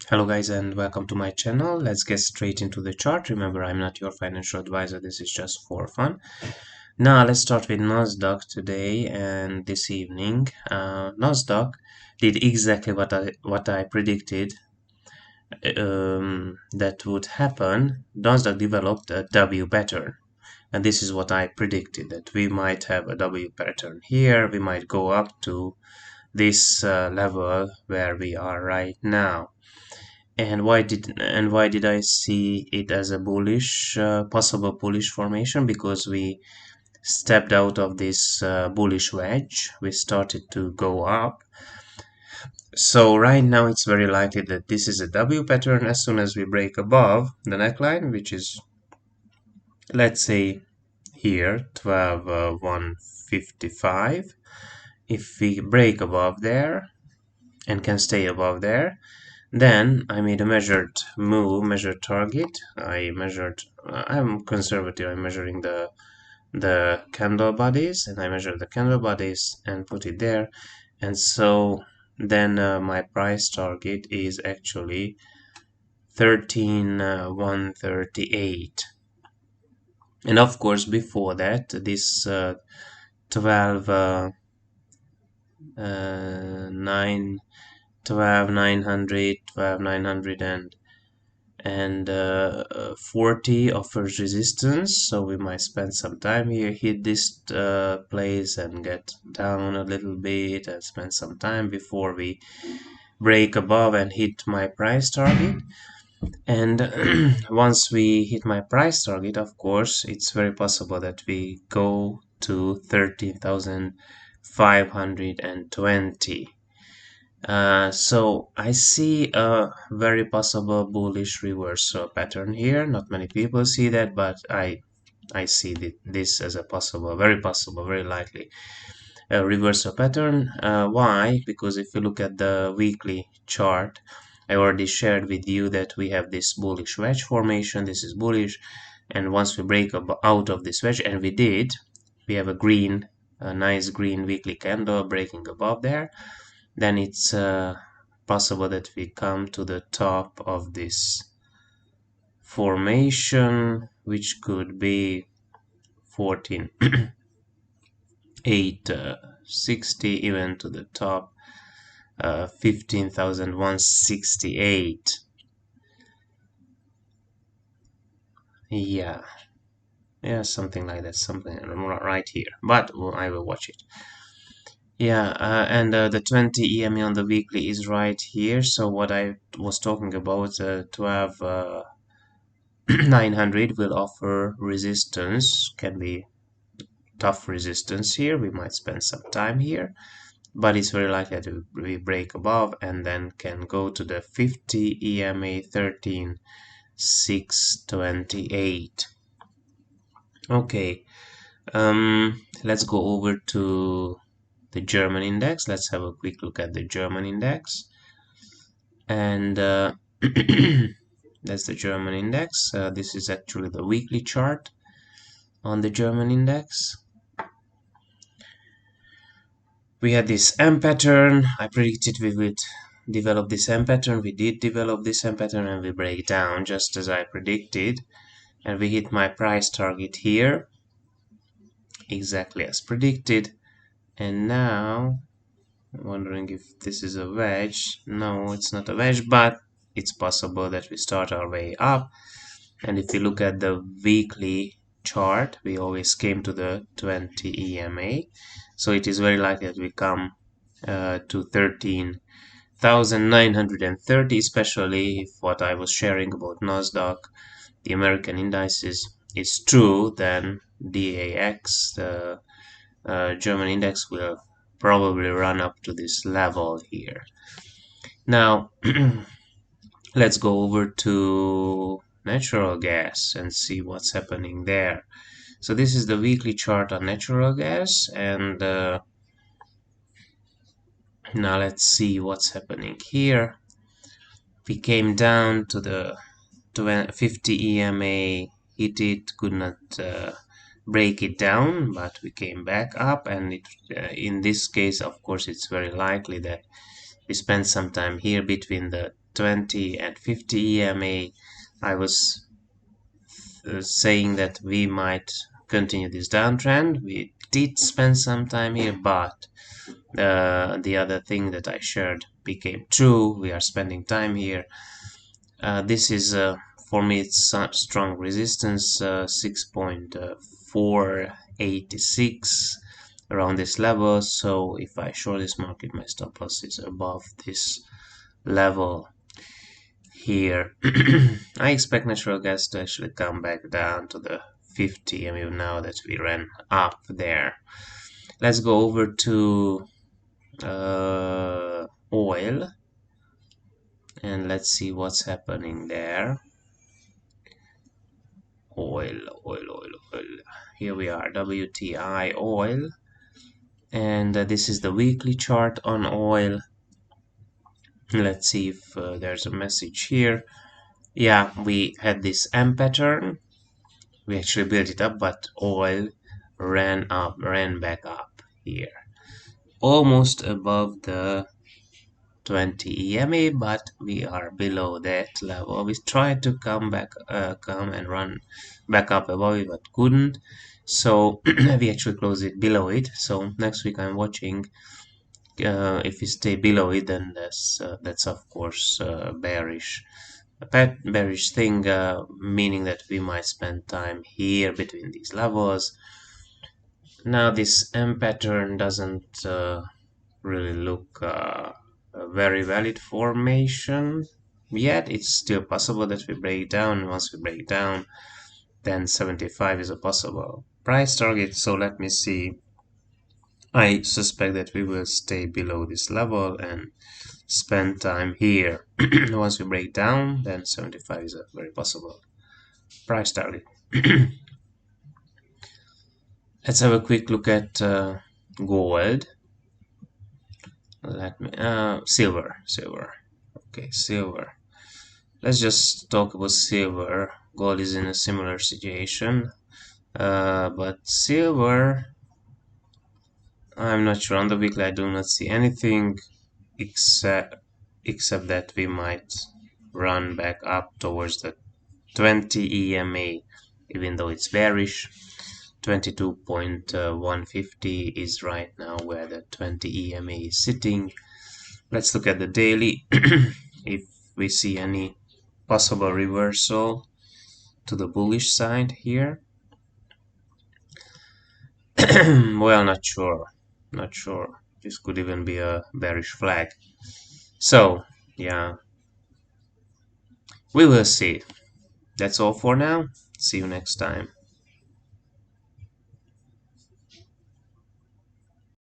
Hello guys and welcome to my channel. Let's get straight into the chart. Remember, I'm not your financial advisor. This is just for fun. Now let's start with Nasdaq today and this evening. Nasdaq did exactly what I predicted that would happen. Nasdaq developed a W pattern, and this is what I predicted, that we might have a W pattern here. We might go up to this level where we are right now. And why did I see it as a bullish, possible bullish formation? Because we stepped out of this bullish wedge. We started to go up. So right now it's very likely that this is a W pattern. As soon as we break above the neckline, which is, let's say, here 12,155. If we break above there and can stay above there, then I made a measured move, measured target. I'm conservative. I'm measuring the candle bodies, and I measured the candle bodies and put it there. And so then my price target is actually 13,138. And of course, before that, this 12,900 and 40 offers resistance, so we might spend some time here, hit this place and get down a little bit and spend some time before we break above and hit my price target. And once we hit my price target, of course, it's very possible that we go to 13,520. So I see a very possible bullish reversal pattern here. Not many people see that, but I see this as a possible, very likely reversal pattern. Why? Because if you look at the weekly chart, I already shared with you that we have this bullish wedge formation. This is bullish, and once we break out of this wedge, and we did, we have a nice green weekly candle breaking above there. Then it's possible that we come to the top of this formation, which could be 14,860, even to the top 15,168. Yeah, something like that, something right here, but I will watch it. Yeah, and the 20 EMA on the weekly is right here. So what I was talking about, 12,900 will offer resistance, can be tough resistance here. We might spend some time here, but it's very likely that we break above and then can go to the 50 EMA 13,628. Okay, let's go over to the German index. Let's have a quick look at the German index. And that's the German index. This is actually the weekly chart on the German index. We had this M pattern. I predicted we would develop this M pattern. We did develop this M pattern, and we break down just as I predicted. And we hit my price target here, exactly as predicted. And now I'm wondering if this is a wedge. No, it's not a wedge, but it's possible that we start our way up. And if we look at the weekly chart, we always came to the 20 EMA. So it is very likely that we come to 13,930, especially if what I was sharing about Nasdaq, the American indices, is true. Then DAX, the German index, will probably run up to this level here. Now let's go over to natural gas and see what's happening there. So this is the weekly chart on natural gas, and now let's see what's happening here. We came down to the 50 EMA, hit it, could not break it down, but we came back up, and in this case, of course, it's very likely that we spend some time here between the 20 and 50 EMA, I was saying that we might continue this downtrend. We did spend some time here, but the other thing that I shared became true. We are spending time here. This is for me it's strong resistance, 6.486 around this level. So if I short this market, my stop loss is above this level here. I expect natural gas to actually come back down to the 50 MU now that we ran up there. Let's go over to oil and let's see what's happening there. Oil. Here we are, WTI oil, and this is the weekly chart on oil. Let's see if there's a message here. Yeah, we had this M pattern. We actually built it up, but oil ran back up here, almost above the 20 EMA, but we are below that level. We tried to come and run back up above it, but couldn't. So we actually closed it below it. So next week I'm watching. If we stay below it, then that's of course bearish. Bearish thing, meaning that we might spend time here between these levels. Now this M pattern doesn't really look a very valid formation yet. It's still possible that we break down. Once we break down, then 75 is a possible price target. So let me see. I suspect that we will stay below this level and spend time here. Once we break down, then 75 is a very possible price target. Let's have a quick look at gold. Let me silver. Okay, silver. Let's just talk about silver. Gold is in a similar situation, but silver, I'm not sure. On the weekly, I do not see anything except that we might run back up towards the 20 EMA, even though it's bearish. 22.150 is right now where the 20 EMA is sitting. Let's look at the daily. If we see any possible reversal to the bullish side here. Well, not sure. This could even be a bearish flag. So, yeah, we will see. That's all for now. See you next time.